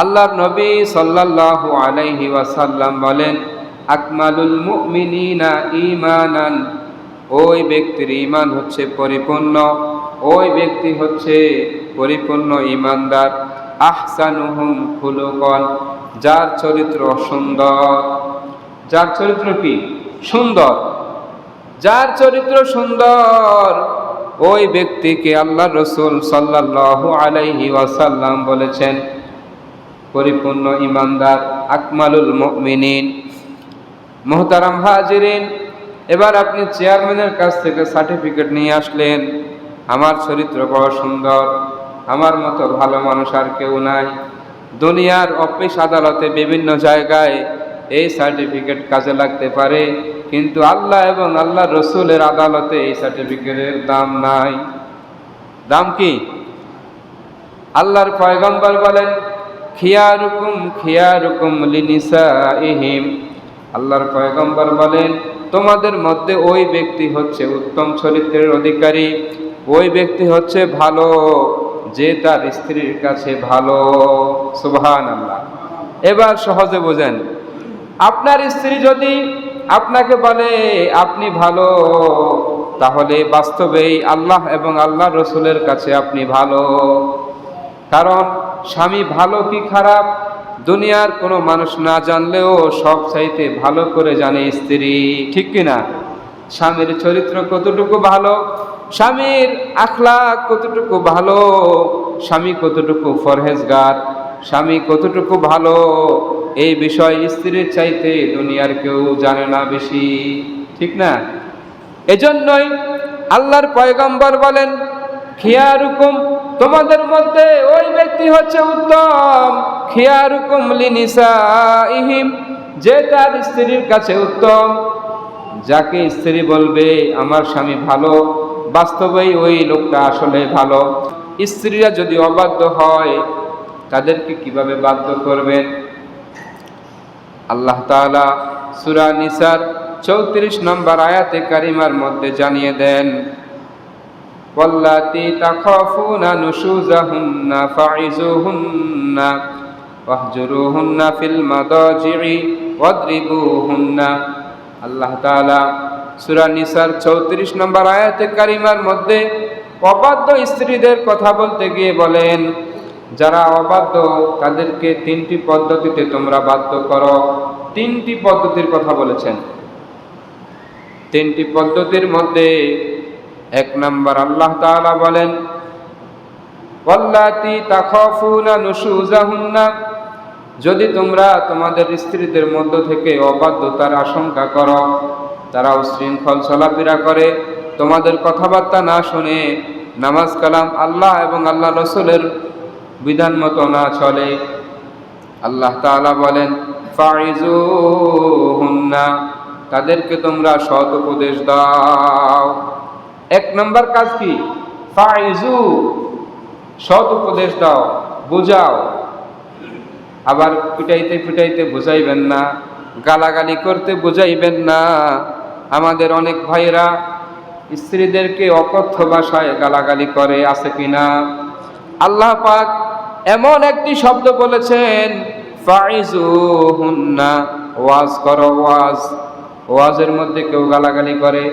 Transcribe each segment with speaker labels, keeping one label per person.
Speaker 1: আল্লাহর নবী সাল্লাল্লাহু আলাইহি ওয়াসাল্লাম বলেন, আকমালুল মুমিনিনা ঈমানান, ওই ব্যক্তির ঈমান হচ্ছে পরিপূর্ণ, ওই ব্যক্তি হচ্ছে পরিপূর্ণ ঈমানদার। আহসানুহুম খুলুকান, যার চরিত্র সুন্দর। যার চরিত্র কি? সুন্দর। যার চরিত্র সুন্দর ওই ব্যক্তিকে আল্লাহর রাসূল সাল্লাল্লাহু আলাইহি ওয়াসাল্লাম বলেছেন পরিপূর্ণ ঈমানদার, আকমালুল মুমিনিন। মুহতারাম হাজিরিন, এবার আপনি চেয়ারম্যানের কাছ থেকে সার্টিফিকেট নিয়ে আসলেন, আমার চরিত্র বড় সুন্দর, আমার মতো ভালো মানুষ আর কেউ নাই। দুনিয়ার অফিস আদালতে বিভিন্ন জায়গায় এই সার্টিফিকেট কাজে লাগতে পারে, কিন্তু আল্লাহ এবং আল্লাহ রসুলের আদালতে এই সার্টিফিকেটের দাম নাই। দাম কি? আল্লাহর পয়গম্বর বলেন, খিয়ারুকুম লিনিসাইহিম, আল্লাহর পয়গম্বর বলেন, তোমাদের মধ্যে ওই ব্যক্তি হচ্ছে উত্তম চরিত্রের অধিকারী, ওই ব্যক্তি হচ্ছে ভালো যে তার স্ত্রীর কাছে ভালো। সুবহানাল্লাহ। এবার সহজে বোঝেন, আপনার স্ত্রী যদি আপনাকে বলে আপনি ভালো, তাহলে বাস্তবেই আল্লাহ এবং আল্লাহ রসুলের কাছে আপনি ভালো। কারণ স্বামী ভালো কি খারাপ দুনিয়ার কোনো মানুষ না জানলেও সব চাইতে ভালো করে জানে স্ত্রী, ঠিক কিনা? স্বামীর চরিত্র কতটুকু ভালো, স্বামীর আখলাক কতটুকু ভালো, স্বামী কতটুকু পরহেজগার, স্বামী কতটুকু ভালো, এই বিষয় স্ত্রীর চাইতে দুনিয়ার কেউ জানে না বেশি, ঠিক না? এজন্যই আল্লাহর পয়গম্বর বলেন, খিয়ারুকুম, তোমাদের মধ্যে ওই ব্যক্তি হচ্ছে উত্তম, খিয়ারুকুম লিনিসাইহিম, যে তার স্ত্রীর কাছে উত্তম। যাকে স্ত্রী বলবে আমার স্বামী ভালো, বাস্তবেই ওই লোকটা আসলে ভালো। স্ত্রীরা যদি অবাধ্য হয় তাদেরকে কিভাবে বাধ্য করবেন? আল্লাহ তাআলা সূরা নিসার 34 নম্বর আয়াতে কারিমার মধ্যে জানিয়ে দেন, ওয়াল্লাতী তাখাফুনা নুশুজাহুন্না ফাইজুহুন্না ওয়াহজুরুহুন্না ফিল মাদাজি'i ওয়াদরিবুহুন্না। আল্লাহ তাআলা সূরা নিসার 34 নম্বর আয়াতে কারিমার মধ্যে অবাধ্য স্ত্রীদের কথা বলতে গিয়ে বলেন, যারা অবাধ্য তাদেরকে 3টি পদ্ধতিতে তোমরা বাধ্য করো। 3টি পদ্ধতির কথা বলেছেন। 3টি পদ্ধতির মধ্যে 1 নম্বর আল্লাহ তাআলা বলেন, ওয়াল্লাতী তাখাফুনা নুশুজাহুন্না, যদি তোমরা তোমাদের স্ত্রীদের মধ্য থেকে অবাধ্যতার আশঙ্কা করো, তারা উশৃঙ্খল চলাফেরা করে, তোমাদের কথাবার্তা না শুনে, নামাজ কালাম আল্লাহ এবং আল্লাহ রসুলের বিধান মতো না চলে, আল্লাহ তাআলা বলেন ফাইজুহুন্না, তাদেরকে তোমরা সৎ উপদেশ দাও। 1 নম্বর কাজ কি? ফাইজু, সৎ উপদেশ দাও, বুঝাও। আবার পিটাইতে পিটাইতে বুঝাইবেন না, গালাগালি করতে বুঝাইবেন না। আমাদের অনেক ভাইরা স্ত্রীদেরকে অকথ্য ভাষায় গালাগালি করে, আছে কিনা? আল্লাহ পাক এমন একটি শব্দ বলেছেন, ফাইজুহুন্না, ওয়াজ করো, ওয়াজ। ওয়াজের মধ্যে কেউ গালাগালি করে,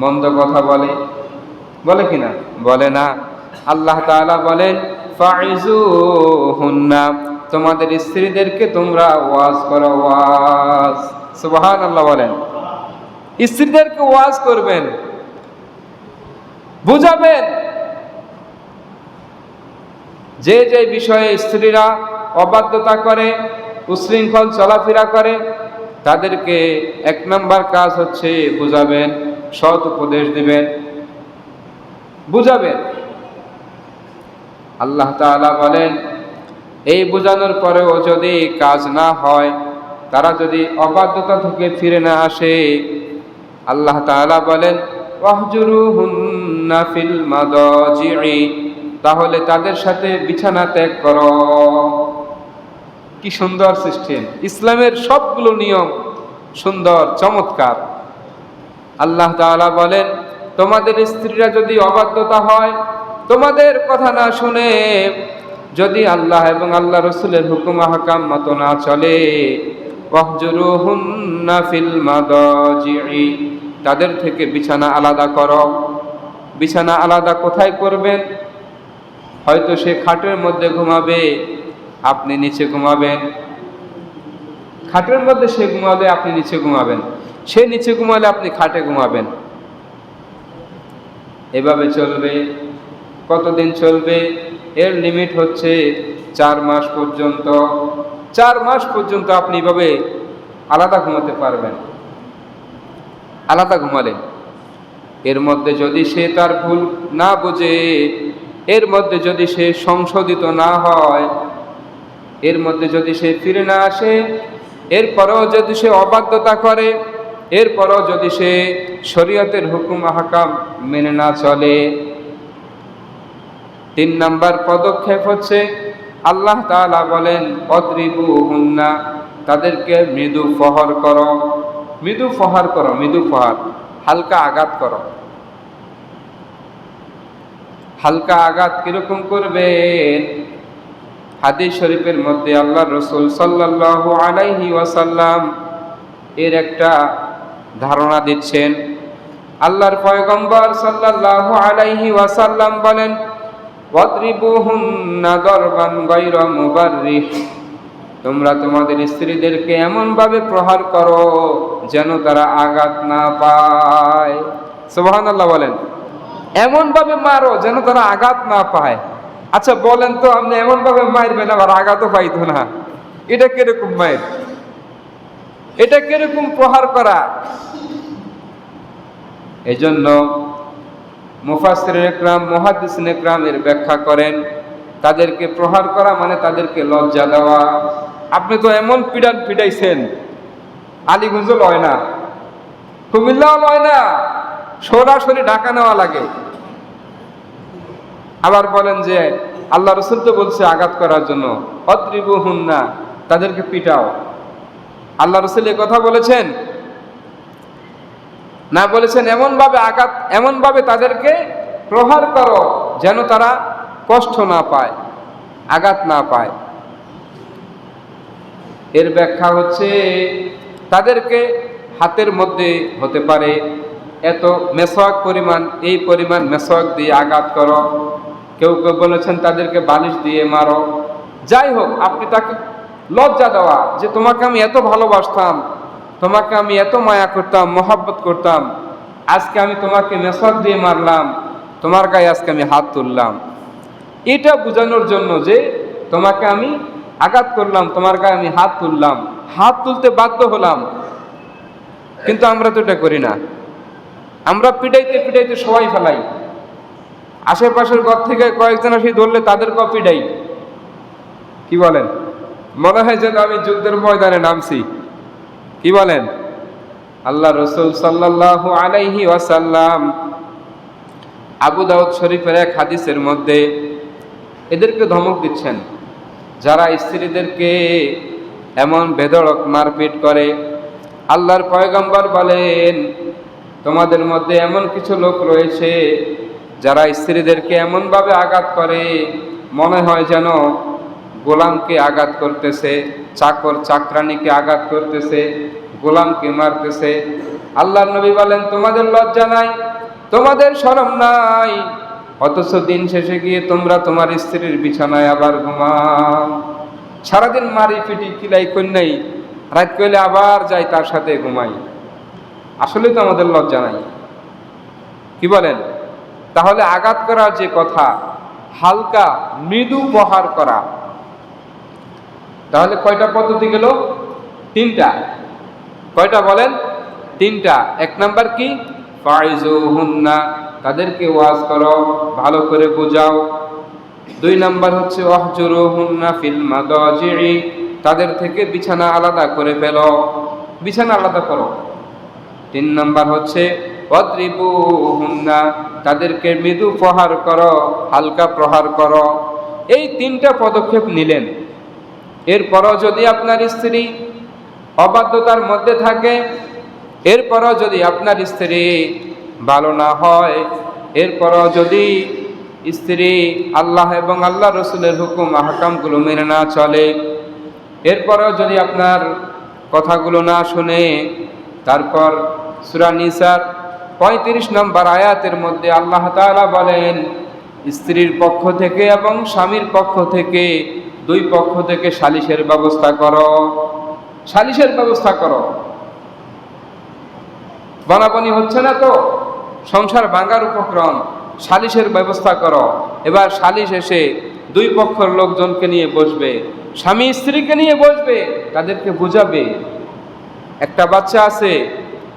Speaker 1: মন্দ কথা বলে, বলে কিনা? বলে না। আল্লাহ তাআলা বলেন ফাইজুহুন্না, তোমাদের স্ত্রীদেরকে তোমরা ওয়াজ করো, ওয়াজ। সুবহানাল্লাহ বলেন। স্ত্রীদেরকে ওয়াজ করবেন, বুঝাবেন। যে যে বিষয়ে স্ত্রীরা অবাধ্যতা করে, উশৃঙ্খল চলাফেরা করে, তাদেরকে 1 নম্বর কাজ হচ্ছে বুঝাবেন, সৎ উপদেশ দিবেন, বুঝাবেন। আল্লাহ তাআলা বলেন, এই বোঝানোর পরেও যদি কাজ না হয়, তারা যদি অবাধ্যতা থেকে ফিরে না আসে, আল্লাহ তাআলা বলেন ওয়াহজুরুহুন্না ফিল মাদাজি'i, তাহলে তাদের সাথে বিছানা ত্যাগ করো। কি সুন্দর সিস্টেম! ইসলামের সবগুলো নিয়ম সুন্দর, চমৎকার। আল্লাহ তাআলা বলেন, তোমাদের স্ত্রীরা যদি অবাধ্যতা হয়, তোমাদের কথা না শুনে যদি আল্লাহ এবং আল্লাহ রসুলের হুকুম আহকাম মতো না চলে, ওয়াহজুরুহুন্না ফিল মাদাজি'i, তাদের থেকে বিছানা আলাদা করো। বিছানা আলাদা কোথায় করবেন? হয়তো সে খাটের মধ্যে ঘুমাবে, আপনি নিচে ঘুমাবেন। খাটের মধ্যে সে ঘুমাবে, আপনি নিচে ঘুমাবেন। সে নিচে ঘুমালে আপনি খাটে ঘুমাবেন। এভাবে চলবে। কতদিন চলবে? এর লিমিট হচ্ছে 4 মাস পর্যন্ত। 4 মাস পর্যন্ত আপনি এভাবে আলাদা ঘুমাতে পারবেন। আলাদা ঘুমালেন। এর মধ্যে যদি সে তার ভুল না বুঝে, এর মধ্যে যদি সে সংশোধিত না হয়, এর মধ্যে যদি সে ফিরে না আসে, এরপরেও যদি সে অবাধ্যতা করে, এরপরেও যদি সে শরীয়তের হুকুম আহকাম মেনে না চলে, 3 নাম্বার পদক্ষেপ হচ্ছে আল্লাহ তাআলা বলেন অদ্রিবুহুন্না, তাদেরকে মৃদু প্রহার করো। মৃদু প্রহার করো, মৃদু প্রহার, হালকা আঘাত করো। হালকা আঘাত কিরকম করবেন? হাদিস শরীফের মধ্যে আল্লাহ রসুল সাল্লাল্লাহু আলাইহি ওয়াসাল্লাম এর একটা ধারণা দিচ্ছেন। আল্লাহর পয়গম্বর সাল্লাল্লাহু আলাইহি ওয়াসাল্লাম বলেন ওয়াদরিবুহুন্না দরবান গায়রা মুবাররিহ, তোমরা তোমাদের স্ত্রীদেরকে এমন ভাবে প্রহার করো যেন তারা আঘাত না পায়। সুবহানাল্লাহ বলেন। এমন ভাবে মারো যেন তারা আঘাত না পায়। আচ্ছা বলেন তো, আপনি এমন ভাবে মারবেন আবার আঘাতও পাইতো না, এটা কিরকম মায়ের? এটা কিরকম প্রহার করা? এজন্য মুফাসসিরিনে ইকরাম, মুহাদ্দিসিনে ইকরাম এর ব্যাখ্যা করেন, তাদেরকে প্রহার করা মানে তাদেরকে লজ্জা দেওয়া। আপনি তো এমন পিটান পিটাইছেন, আলীগঞ্জ লয় না, কুমিল্লাও লয় না, সরাসরি ঢাকা নেওয়া লাগে। আবার বলেন যে আল্লাহ রসুল তো বলছে আঘাত করার জন্য, অদ্রিবুহুন্না, তাদেরকে পিটাও। আল্লাহ রসুল এই কথা বলেছেন না? বলেছেন এমন ভাবে আঘাত, এমন ভাবে তাদেরকে প্রহার করো যেন তারা কষ্ট না পায়, আঘাত না পায়। এর ব্যাখ্যা হচ্ছে তাদেরকে হাতের মধ্যে হতে পারে এত মেসওয়াক পরিমাণ, এই পরিমাণ মেসওয়াক দিয়ে আঘাত করো। কেউ কেউ বলেছেন তাদেরকে বালিশ দিয়ে মারো। যাই হোক, আপনি তাকে লজ্জা দেওয়া যে তোমাকে আমি এত ভালোবাসতাম, তোমাকে আমি এত মায়া করতাম, মহব্বত করতাম, আজকে আমি তোমাকে মেসওয়াক দিয়ে মারলাম, তোমার গায়ে আজকে আমি হাত তুললাম। এটা বোঝানোর জন্য যে তোমাকে আমি আঘাত করলাম, তোমার গায়ে আমি হাত তুললাম, হাত তুলতে বাধ্য হলাম। কিন্তু আমরা তো এটা করি না। আমরা পিটাইতে পিটাইতে সবাই ফেলাই। আশেপাশের ঘর থেকে কয়েকজন আসি ধরলে তাদেরকেও পিটাই। কি বলেন? মনে হয় যেন আমি যুদ্ধের ময়দানে নামছি। কি বলেন? আল্লাহ রসুল সাল্লাল্লাহু আলাইহি ওয়াসাল্লাম আবু দাউদ শরীফের এক হাদিসের মধ্যে এদেরকে ধমক দিচ্ছেন, যারা স্ত্রীদেরকে এমন বেধড়ক মারপিট করে। আল্লাহর পয়গম্বর বলেন তোমাদের মধ্যে এমন কিছু লোক রয়েছে যারা স্ত্রীদেরকে এমনভাবে আঘাত করে মনে হয় যেন গোলামকে আঘাত করতেছে, চাকর চাকরানিকে আঘাত করতেছে, গোলামকে মারতেছে। আল্লাহর নবী বলেন তোমাদের লজ্জা নাই, তোমাদের শরম নাই, অথচ দিন শেষে গিয়ে তোমরা তোমার স্ত্রীর বিছানায় আবার ঘুমাও। সারাদিন মারি পিটি কিলাই কন্যাই, রাত কইলে আবার যাই তার সাথে ঘুমাই। আসলে তো আমাদের লজ্জা নাই। কি বলেন? তাহলে আঘাত করার যে কথা, হালকা মৃদু প্রহার করা, তাহলে কয়টা পদ্ধতি গেল? 3টা। কয়টা বলেন? 3টা। 1 নাম্বার কি? ফাইজুহুন্না, তাদেরকে ওয়াজ করো, ভালো করে বোঝাও। 2 নাম্বার হচ্ছে ওয়াহজুরুহুন্না ফিল মাদাজি'i, তাদের থেকে বিছানা আলাদা করে ফেলো, বিছানা আলাদা করো। 3 নাম্বার হচ্ছে ওয়াদরিবুহুন্না, তাদেরকে মৃদু প্রহার করো, হালকা প্রহার করো। এই 3টা পদক্ষেপ নিলেন। এরপরও যদি আপনার স্ত্রী অবাধ্যতার মধ্যে থাকে, এরপরও যদি আপনার স্ত্রী ভালো না হয়, এরপরও যদি স্ত্রী আল্লাহ এবং আল্লাহ রসুলের হুকুম আহকামগুলো মেনে না চলে, এরপরেও যদি আপনার কথাগুলো না শুনে, তারপর সূরা নিসার ৩৫ নম্বর আয়াতের মধ্যে আল্লাহ তাআলা বলেন, স্ত্রীর পক্ষ থেকে এবং স্বামীর পক্ষ থেকে, দুই পক্ষ থেকে সালিশের ব্যবস্থা করো, সালিশের ব্যবস্থা করো। বনাবনি হচ্ছে না তো, সংসার ভাঙার উপক্রম, সালিশের ব্যবস্থা করো। এবার সালিশ এসে দুই পক্ষের লোকজনকে নিয়ে বসবে, স্বামী স্ত্রীকে নিয়ে বসবে, তাদেরকে বুঝাবে। একটা বাচ্চা আছে,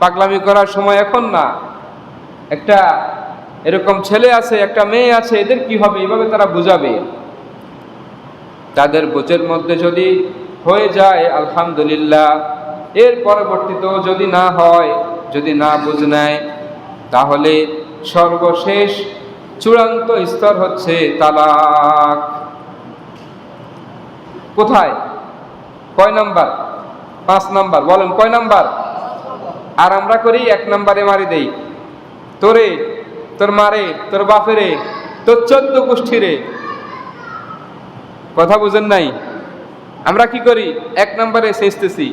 Speaker 1: পাগলামি করার সময় এখন না। একটা এরকম ছেলে আছে, একটা মেয়ে আছে, এদের কি হবে, এভাবে তারা বুঝাবে। তাদের বোঝের মধ্যে যদি হয়ে যায় আলহামদুলিল্লাহ, এর পরবর্তীতেও যদি না হয়, যদি না বুঝ নেয়, তাহলে সর্বশেষ চূড়ান্ত স্তর হচ্ছে তালাক। কোথায়? কয় নাম্বার? 5 নাম্বার। বলেন কয় নাম্বার? আর আমরা করি 1 নাম্বারে মারি দেই, তোরে, তোর মারে, তোর বাপেরে, তোর 14 গোষ্ঠীরে। কথা বুঝেন নাই? আমরা কি করি? 1 নাম্বারে চেষ্টেছি,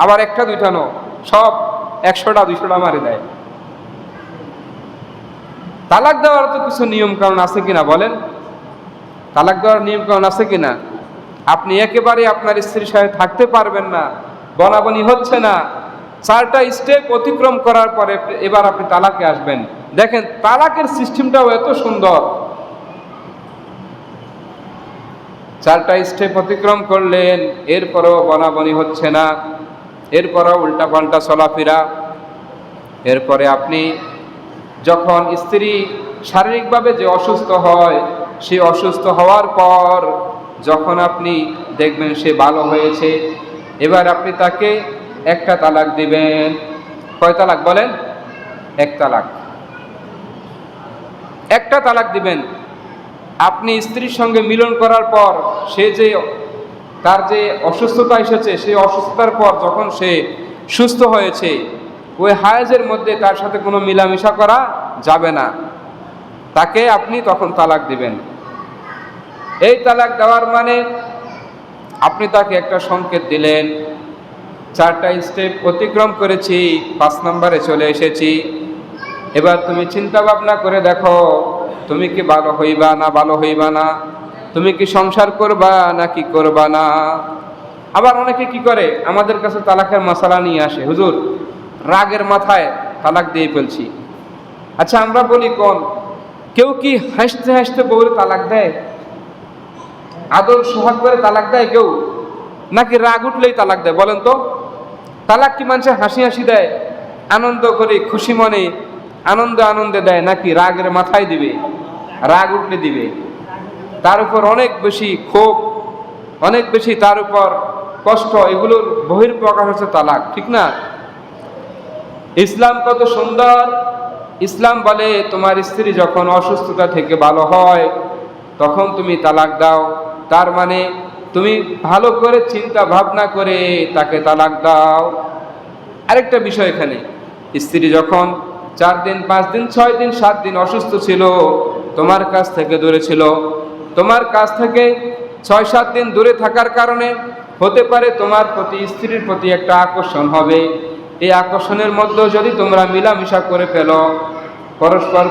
Speaker 1: আবার একটা দুইটা নো, সব 100টা 200টা মারি দেয়। তালাক দেওয়ার তো কিছু নিয়ম কারণ আছে কিনা বলেন? তালাক দেওয়ার নিয়ম কারণ আছে কিনা? আপনি একেবারে আপনার স্ত্রীর সাথে থাকতে পারবেন না, বনাবনি হচ্ছে না, 4টা স্টেপ অতিক্রম করার পরে এবার আপনি তালাকে আসবেন। দেখেন তালাকের সিস্টেমটাও এত সুন্দর। 4টা স্টেপ অতিক্রম করলেন, এরপরেও বনাবনি হচ্ছে না, এরপরেও উল্টাপাল্টা চলাফেরা। এরপরে আপনি যখন স্ত্রী শারীরিকভাবে যে অসুস্থ হয়, সে অসুস্থ হওয়ার পর যখন আপনি দেখবেন সে ভালো হয়েছে, এবার আপনি তাকে একটা তালাক দিবেন। কয় তালাক বলেন? 1 তালাক। একটা তালাক দিবেন। আপনি স্ত্রীর সঙ্গে মিলন করার পর সে যে তার যে অসুস্থতা এসেছে, সেই অসুস্থতার পর যখন সে সুস্থ হয়েছে, ওই হায়েজের মধ্যে তার সাথে কোনো মিলামিশা করা যাবে না, তাকে আপনি তখন তালাক দিবেন। এই তালাক দেওয়ার মানে আপনি তাকে একটা সংকেত দিলেন, 4টা স্টেপ অতিক্রম করেছি, 5 নম্বরে চলে এসেছি। এবার তুমি চিন্তা ভাবনা করে দেখো, তুমি কি ভালো হইবা না ভালো হইবা না, তুমি কি সংসার করবা নাকি করবা না। আবার অনেকে কি করে, আমাদের কাছে তালাকের মশালা নিয়ে আসে, হুজুর রাগের মাথায় তালাক দিয়ে ফেলছি। আচ্ছা আমরা বলি কোন, কেউ কি হাসতে হাসতে বউরে তালাক দেয়? আদর সোহাগ করে তালাক দেয় কেউ? নাকি রাগ উঠলেই তালাক দেয়? বলেন তো। তালাক কি মানুষের হাসি হাসি দেয়, আনন্দ করে খুশি মনে আনন্দে দেয়, নাকি রাগের মাথায় দিবে, রাগ উঠলে দিবে? তার উপর অনেক বেশি ক্ষোভ, অনেক বেশি তার উপর কষ্ট, এগুলোর বহিঃপ্রকাশ হচ্ছে তালাক, ঠিক না? ইসলাম কত সুন্দর। ইসলাম বলে তোমার স্ত্রী যখন অসুস্থতা থেকে ভালো হয় তখন তুমি তালাক দাও। তার মানে তুমি ভালো করে চিন্তা ভাবনা করে তাকে তালাক দাও। আরেকটা বিষয় এখানে, স্ত্রী যখন 4 দিন 5 দিন 6 দিন 7 দিন অসুস্থ ছিল, তোমার কাছ থেকে দূরে ছিল, তোমার কাছ থেকে 6-7 দিন দূরে থাকার কারণে হতে পারে তোমার প্রতি, স্ত্রীর প্রতি একটা আকর্ষণ হবে। এই আকর্ষণের মধ্যে যদি তোমরা মিলামিশা করে ফেলো,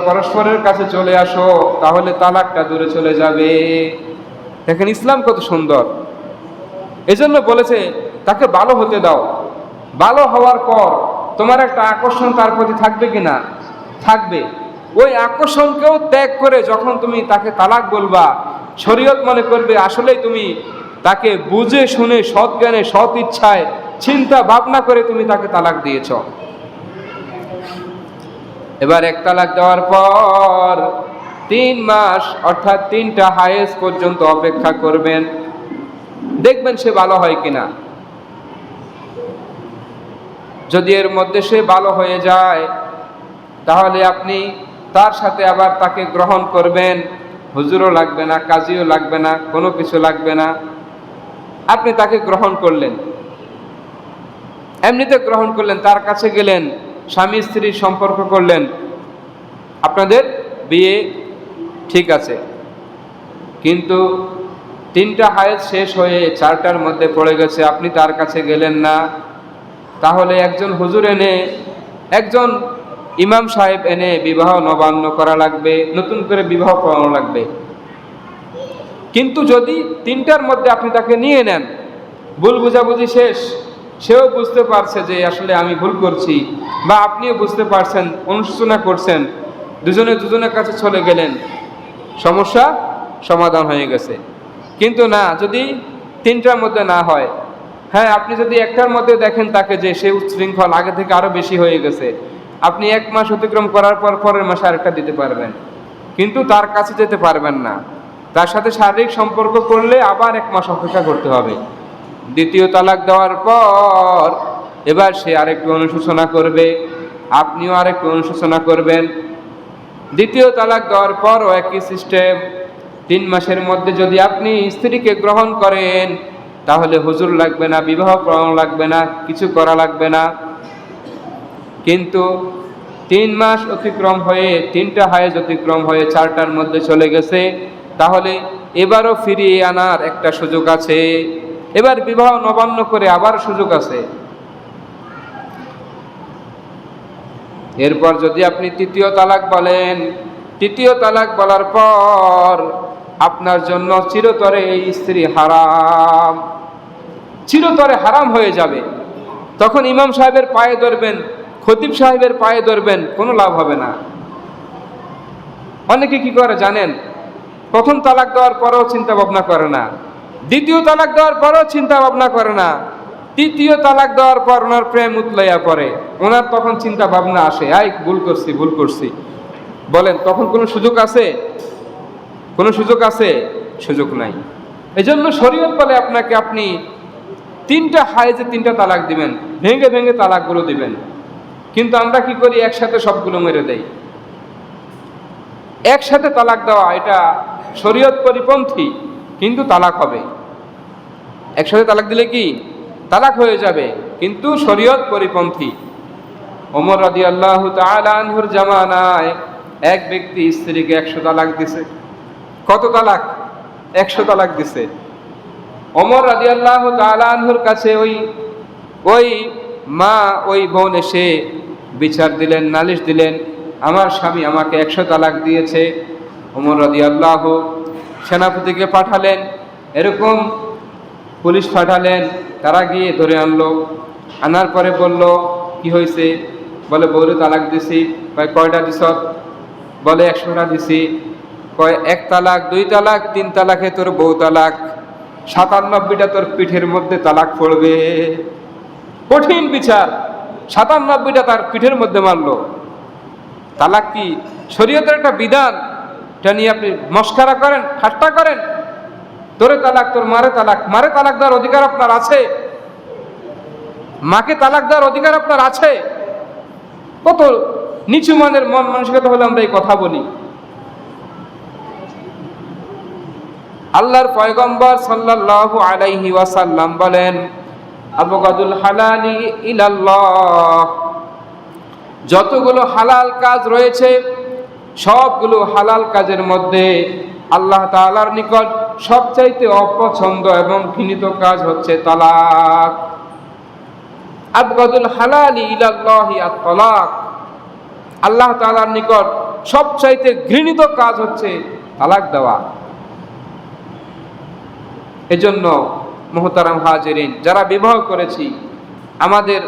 Speaker 1: পরস্পরের কাছে চলে আসো, তাহলে তালাকটা দূরে চলে যাবে। দেখেন ইসলাম কত সুন্দর। এজন্য বলেছে তাকে ভালো হতে দাও। ভালো হওয়ার পর তোমার একটা আকর্ষণ তার প্রতি থাকবে কিনা? থাকবে। ওই আকর্ষণকেও ত্যাগ করে যখন তুমি তাকে তালাক বলবা, শরীয়ত মনে করবে আসলেই তুমি তাকে বুঝে শুনে সৎ জ্ঞানে সৎ ইচ্ছায় চিন্তা ভাবনা করে তুমি তাকে তালাক দিয়েছ। এবার 1 তালাক দেওয়ার পর 3 মাস অর্থাৎ 3টা হায়েজ পর্যন্ত অপেক্ষা করবেন, দেখবেন সে ভালো হয় কিনা। যদি এর মধ্যে সে ভালো হয়ে যায় তাহলে আপনি তার সাথে আবার তাকে গ্রহণ করবেন। হুজুরও লাগবে না, কাজীও লাগবে না, কোনো কিছু লাগবে না। আপনি তাকে গ্রহণ করলেন, এমনিতে গ্রহণ করলেন, তার কাছে গেলেন, স্বামী স্ত্রীর সম্পর্ক করলেন, আপনাদের বিয়ে ঠিক আছে, কিন্তু 3টা হায়েজ শেষ হয়ে 4টার মধ্যে পড়ে গেছে, আপনি তার কাছে গেলেন না, তাহলে একজন হুজুর এনে, একজন ইমাম সাহেব এনে বিবাহ নবান্ন করা লাগবে, নতুন করে বিবাহ করানো লাগবে। কিন্তু যদি 3টার মধ্যে আপনি তাকে নিয়ে নেন, ভুল বুঝাবুঝি শেষ, সেও বুঝতে পারছে যে আসলে আমি ভুল করছি, বা আপনিও বুঝতে পারছেন, অনুশোচনা করছেন, দুজনে দুজনের কাছে চলে গেলেন, সমস্যা সমাধান হয়ে গেছে। কিন্তু না, যদি 3টার মধ্যে না হয়, হ্যাঁ, আপনি যদি 1টার মধ্যে দেখেন তাকে যে সে উচ্ছৃঙ্খল, আগে থেকে আরো বেশি হয়ে গেছে, আপনি 1 মাস অতিক্রম করার পর পরের মাসে আরেকটা দিতে পারবেন, কিন্তু তার কাছে যেতে পারবেন না। তার সাথে শারীরিক সম্পর্ক করলে আবার 1 মাস অপেক্ষা করতে হবে। 2য় তালাক দেওয়ার পর এবার সে আরেকটু অনুশোচনা করবে, আপনিও আরেকটু অনুশোচনা করবেন। 2য় তালাক দেওয়ার পরও একই সিস্টেম। 3 মাসের মধ্যে যদি আপনি স্ত্রীকে গ্রহণ করেন, তাহলে হুজুর লাগবে না, বিবাহ পড়ানো লাগবে না, কিছু করা লাগবে না। কিন্তু 3 মাস অতিক্রম হয়ে, 3টা হায়েজ অতিক্রম হয়ে 4টার মধ্যে চলে গেছে, তাহলে এবারও ফিরিয়ে আনার একটা সুযোগ আছে, এবার বিবাহ নবান্ন করে আবার সুযোগ আছে। এরপর যদি আপনি 3য় তালাক বলেন, 3য় তালাক বলার পর আপনার জন্য চিরতরে এই স্ত্রী হারাম, চিরতরে হারাম হয়ে যাবে। তখন ইমাম সাহেবের পায়ে ধরবেন, খতিব সাহেবের পায়ে ধরবেন, কোনো লাভ হবে না। অনেকে কি করে জানেন, প্রথম তালাক দেওয়ার পরেও চিন্তা ভাবনা করে না, 2য় তালাক দেওয়ার পরেও চিন্তা ভাবনা করে না, 3য় তালাক দেওয়ার পর ওনার প্রেম উতলাইয়া পড়ে, ওনার তখন চিন্তা ভাবনা আসে, আই ভুল করছি ভুল করছি। বলেন তখন কোনো সুযোগ আছে? কোনো সুযোগ আছে? সুযোগ নাই। এজন্য শরীয়ত বলে আপনাকে, আপনি 3টা হায়েজে 3টা তালাক দিবেন, ভেঙে ভেঙে তালাকগুলো দিবেন। কিন্তু আমরা কি করি, একসাথে সবগুলো মেরে দেই। একসাথে তালাক দেওয়া এটা শরীয়ত পরিপন্থী, কিন্তু তালাক হবে। একসাথে তালাক দিলে কি তালাক হয়ে যাবে, কিন্তু শরীয়ত পরিপন্থী। ওমর রাদিয়াল্লাহু তাআলা আনহুর জামানায় এক ব্যক্তি স্ত্রীকে 100 তালাক দিছে। কত তালাক? 100 তালাক দিছে। ওমর রাদিয়াল্লাহু তাআলা আনহুর কাছে ওই মা, ওই বোন এসে বিচার দিলেন, নালিশ দিলেন, আমার স্বামী আমাকে 100 তালাক দিয়েছে। ওমর রাদিয়াল্লাহু সেনাপতিকে পাঠালেন, এরকম পুলিশ পাঠালেন, তারা গিয়ে ধরে আনলো। আনার পরে বলল, কি হয়েছে? বলে, বউরে তালাক দিছি। কয়টা দিছ? বলে 100টা দিছি। কয় 1 তালাক, 2 তালাক, 3 তালাকে তোর বউ তালাক, 97টা তোর পিঠের মধ্যে তালাক পড়বে। কঠিন বিচার, 97টা তার পিঠের মধ্যে মারলো। তালাক কি শরীয়তের একটা বিধান, এটা নিয়ে আপনি মস্কারা করেন, ঠাট্টা করেন। তোরে তালাক, তোর মারে তালাক। মারে তালাক দেওয়ার অধিকার আপনার আছে, মাকে তালাক দেওয়ার অধিকার আপনার আছে। কত নিচু মানের মন মানসিকতা হলে আমরা এই কথা বলি। আল্লাহর পয়গম্বর সাল্লাল্লাহু আলাইহি ওয়াসাল্লাম বলেন, আবগাদুল হালালি ইলাল্লাহ, যতগুলো হালাল কাজ রয়েছে সবগুলো হালাল কাজের মধ্যে আল্লাহ তাআলার নিকট সবচাইতে অপছন্দ এবং ঘৃণিত কাজ হচ্ছে তালাক। আবগাদুল হালালি ইলাল্লাহি আত-তালাক, আল্লাহ তাআলার নিকট সবচাইতে ঘৃণিত কাজ হচ্ছে তালাক দেওয়া। এজন্য মুহতারাম হাজিরিন, যারা বিবাহ করেছি, আমাদের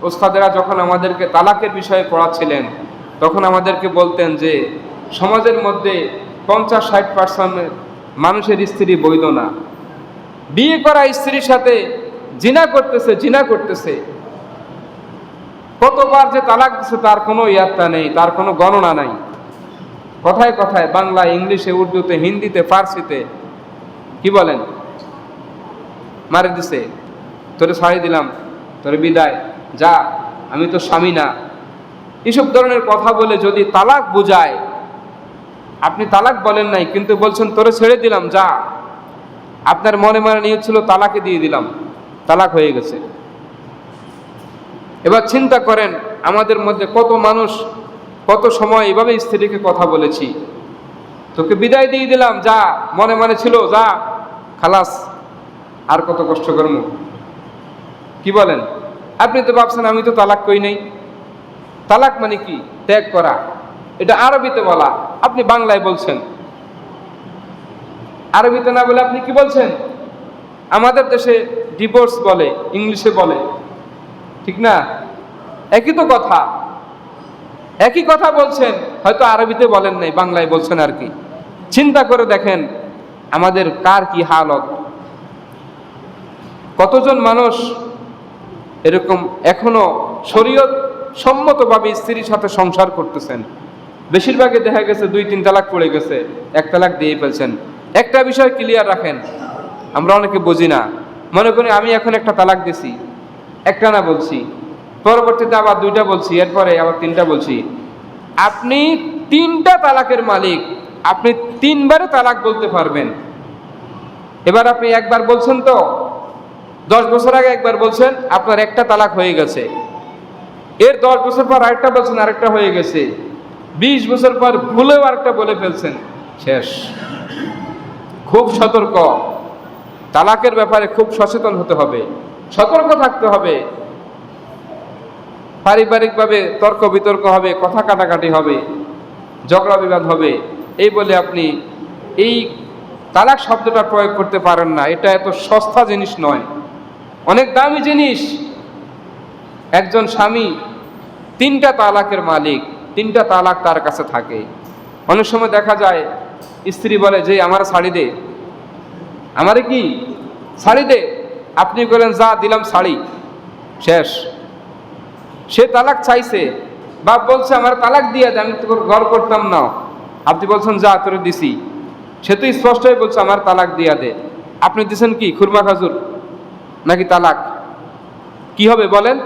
Speaker 1: ওস্তাদেরা যখন আমাদেরকে তালাকের বিষয়ে পড়াচ্ছিলেন, তখন আমাদেরকে বলতেন যে সমাজের মধ্যে 50-60% মানুষের স্ত্রী বৈধ না। বিয়ে করা স্ত্রীর সাথে জিনা করতেছে। কতবার যে তালাক দিচ্ছে তার কোনো ইয়াত্তা নেই, তার কোনো গণনা নাই। কথায় কথায় বাংলা, ইংলিশে, উর্দুতে, হিন্দিতে, ফার্সিতে কি বলেন, মারে দিছে, তোরে ছাড়ি দিলাম, তোরে বিদায়, যা, আমি তো স্বামী না। এসব ধরনের কথা বলে যদি তালাক বুঝায়, আপনি তালাক বলেন নাই কিন্তু বলছেন তোরে ছেড়ে দিলাম, যা, আপনার মনে মনে নিয়ে ছিল তালাকে দিয়ে দিলাম, তালাক হয়ে গেছে। এবার চিন্তা করেন, আমাদের মধ্যে কত মানুষ কত সময় এভাবে স্ত্রীকে কথা বলেছি, তোকে বিদায় দিয়ে দিলাম, যা, মনে মনে ছিল যা, খালাস, আর কত কষ্ট করবো। কি বলেন? আপনি তো ভাবছেন আমি তো তালাক কই নাই। তালাক মানে কি? ত্যাগ করা। এটা আরবিতে বলা, আপনি বাংলায় বলছেন। আরবিতে না বলে আপনি কি বলছেন? আমাদের দেশে ডিভোর্স বলে, ইংলিশে বলে, ঠিক না? একই তো কথা, একই কথা বলছেন, হয়তো আরবিতে বলেন নাই, বাংলায় বলছেন আর কি। চিন্তা করে দেখেন আমাদের কার কি হালত। কতজন মানুষ এরকম এখনো শরীয়ত সম্মতভাবে স্ত্রীর সাথে সংসার করতেছেন। বেশিরভাগই দেখা গেছে 2-3 তালাক পড়ে গেছে, 1 তালাক দিয়ে ফেলছেন। একটা বিষয় ক্লিয়ার রাখেন, আমরা অনেকে বুঝি না, মনে করি আমি এখন একটা তালাক দিছি, একটা না বলছি, পরবর্তীতে আবার 2টা বলছি, এরপরে আবার 3টা বলছি। আপনি 3টা তালাকের মালিক, আপনি 3বারে তালাক বলতে পারবেন। এবার আপনি একবার বলছেন তো, 10 বছর আগে একবার বলছেন, আপনার একটা তালাক হয়ে গেছে। এর 10 বছর পর আরেকটা বলছেন, আরেকটা হয়ে গেছে। 20 বছর পর ভুলেও আরেকটা বলে ফেলছেন, শেষ। খুব সতর্ক, তালাকের ব্যাপারে খুব সচেতন হতে হবে, সতর্ক থাকতে হবে। পারিবারিকভাবে তর্ক বিতর্ক হবে, কথা কাটাকাটি হবে, ঝগড়া বিবাদ হবে, এই বলে আপনি এই তালাক শব্দটা প্রয়োগ করতে পারেন না। এটা এত সস্তা জিনিস নয়, অনেক দামি জিনিস। একজন স্বামী 3টা তালাকের মালিক, 3টা তালাক তার কাছে থাকে। অনেক সময় দেখা যায় স্ত্রী বলে যে আমার শাড়ি দে, আমারে কি শাড়ি দে, আপনি বলেন যা দিলাম শাড়ি, শেষ। সে তালাক চাইছে, বাপ বলছে আমার তালাক দিয়ে দে, আমি তোর ঘর করতাম না, আপনি বলছেন যা তোরে দিছি। সে তো স্পষ্টই বলছে আমার তালাক দিয়া দে, আপনি দিছেন কি খুরমা খাজুর নাকি তালাক? কি হবে বলেন?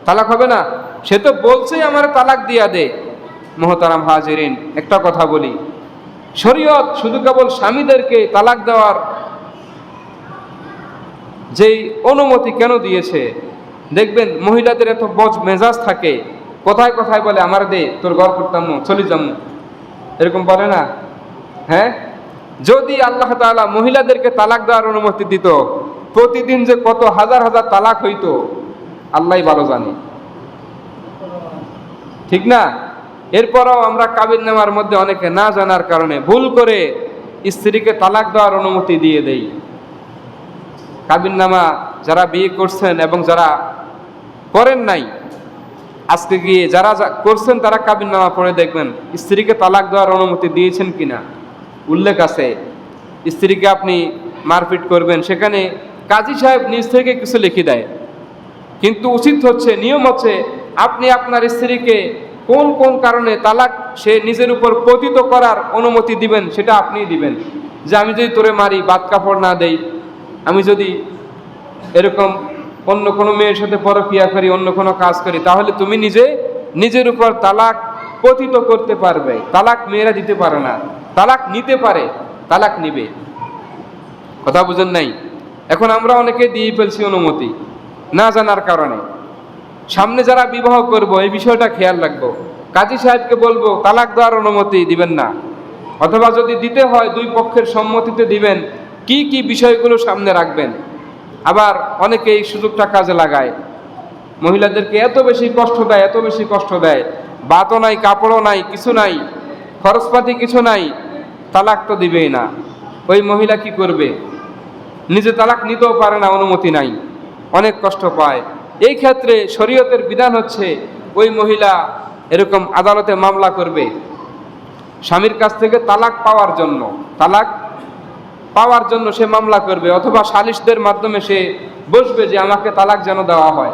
Speaker 1: তালাক হবে না? সে তো বলছেই আমার তালাক দিয়া দে। মুহতারাম হাজিরিন, একটা কথা বলি, শরীয়ত শুধু কেবল স্বামীদেরকে তালাক দেওয়ার যেই অনুমতি কেন দিয়েছে, দেখবেন মহিলাদের এত বজ মেজাজ থাকে, কোথায় কোথায় বলে আমার দে, তোর ঘর করতাম চলে যাম, এরকম বলে না? হ্যাঁ, যদি আল্লাহ তাআলা মহিলাদেরকে তালাক দেওয়ার অনুমতি দিত, প্রতিদিন যে কত হাজার হাজার তালাক হইতো আল্লাহই ভালো জানে, ঠিক না? এরপরও আমরা কাবিননামার মধ্যে অনেকে না জানার কারণে ভুল করে স্ত্রীকে তালাক দেওয়ার অনুমতি দিয়ে দেই। কাবিননামা যারা বিয়ে করছেন এবং যারা করেন নাই, আজকে গিয়ে যারা করছেন তারা কাবিননামা পড়ে দেখবেন স্ত্রীকে তালাক দেওয়ার অনুমতি দিয়েছেন কিনা। উল্লেখ আছে, স্ত্রীকে আপনি মারপিট করবেন, সেখানে কাজী সাহেব নিজ থেকে কিছু লিখে দেয়। কিন্তু উচিত হচ্ছে, নিয়ম হচ্ছে, আপনি আপনার স্ত্রীকে কোন কোন কারণে তালাক সে নিজের উপর পতিত করার অনুমতি দিবেন সেটা আপনিই দিবেন। যে আমি যদি তোরে মারি, বাদ কাপড় না দেই, আমি যদি এরকম অন্য কোনো মেয়ের সাথে পরকিয়া করি, অন্য কোনো কাজ করি, তাহলে তুমি নিজের উপর তালাক পতিত করতে পারবে। তালাক মেয়েরা দিতে পারে না, তালাক নিতে পারে, তালাক নিবে। কথা বুঝেন নাই? এখন আমরা অনেকে দিয়ে ফেলছি অনুমতি না জানার কারণে। সামনে যারা বিবাহ করব এই বিষয়টা খেয়াল রাখবো, কাজী সাহেবকে বলবো তালাক দেওয়ার অনুমতি দিবেন না, অথবা যদি দিতে হয় 2 পক্ষের সম্মতিতে দিবেন। কি কি বিষয়গুলো সামনে রাখবেন। আবার অনেকে এই সুযোগটা কাজে লাগায়, মহিলাদেরকে এত বেশি কষ্ট দেয়, এত বেশি কষ্ট দেয়, বাতও নাই, কাপড়ও নাই, কিছু নাই, খরচপাতি কিছু নাই, তালাক তো দিবেই না। ওই মহিলা কি করবে? নিজে তালাক নিতেও পারে না, অনুমতি নাই, অনেক কষ্ট পায়। এই ক্ষেত্রে শরীয়তের বিধান হচ্ছে ওই মহিলা এরকম আদালতে মামলা করবে স্বামীর কাছ থেকে তালাক পাওয়ার জন্য, তালাক পাওয়ার জন্য সে মামলা করবে, অথবা সালিশদের মাধ্যমে সে বসবে যে আমাকে তালাক যেন দেওয়া হয়।